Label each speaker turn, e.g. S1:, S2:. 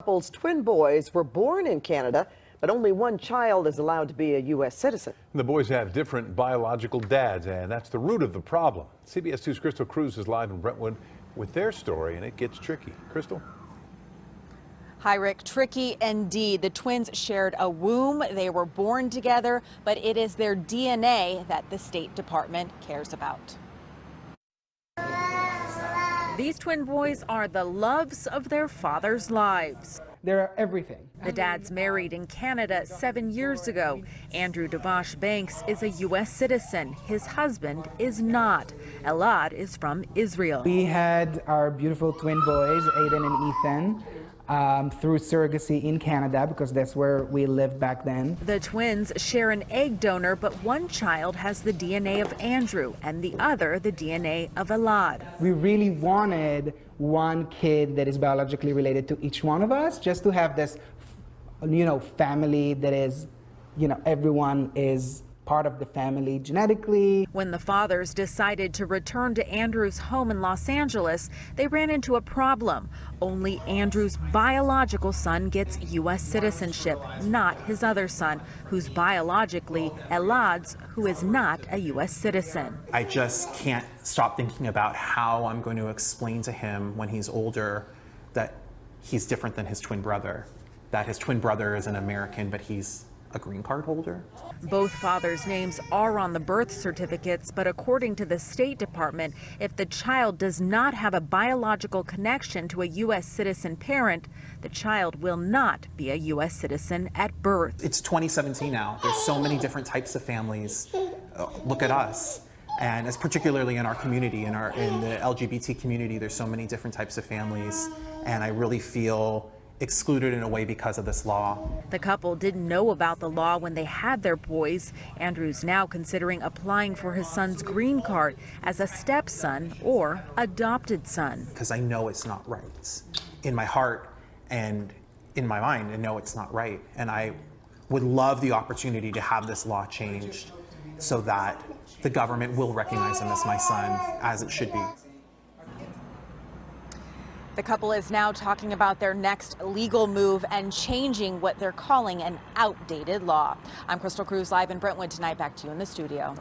S1: Couple's twin boys were born in Canada, but only one child is allowed to be a U.S. citizen.
S2: The boys have different biological dads, and that's the root of the problem. CBS 2's Crystal Cruz is live in Brentwood with their story, and it gets tricky. Crystal?
S3: Hi, Rick. Tricky indeed. The twins shared a womb. They were born together, but it is their DNA that the State Department cares about. These twin boys are the loves of their father's lives.
S4: They're everything.
S3: The dad's married in Canada 7 years ago. Andrew Dvash-Banks is a U.S. citizen. His husband is not. Elad is from Israel.
S4: We had our beautiful twin boys, Aidan and Ethan, through surrogacy in Canada because that's where we lived back then.
S3: The twins share an egg donor, but one child has the DNA of Andrew and the other the DNA of Elad.
S4: We really wanted one kid that is biologically related to each one of us, just to have this, family that is, everyone is part of the family genetically.
S3: When the fathers decided to return to Andrew's home in Los Angeles, they ran into a problem. Only Andrew's biological son gets U.S. citizenship, not his other son, who's biologically Elad's, who is not a U.S. citizen.
S5: I just can't stop thinking about how I'm going to explain to him when he's older that he's different than his twin brother, that his twin brother is an American, but he's a green card holder.
S3: Both fathers' names are on the birth certificates, but according to the State Department, if the child does not have a biological connection to a U.S. citizen parent, the child will not be a U.S. citizen at birth.
S5: It's 2017 now. There's so many different types of families. Look at us. And as particularly in our community, in the LGBT community, there's so many different types of families. And I really feel excluded in a way because of this law.
S3: The couple didn't know about the law when they had their boys. Andrew's now considering applying for his son's green card as a stepson or adopted son.
S5: Because I know it's not right. In my heart and in my mind, I know it's not right. And I would love the opportunity to have this law changed so that the government will recognize him as my son, as it should be.
S3: The couple is now talking about their next legal move and changing what they're calling an outdated law. I'm Crystal Cruz, live in Brentwood tonight. Back to you in the studio.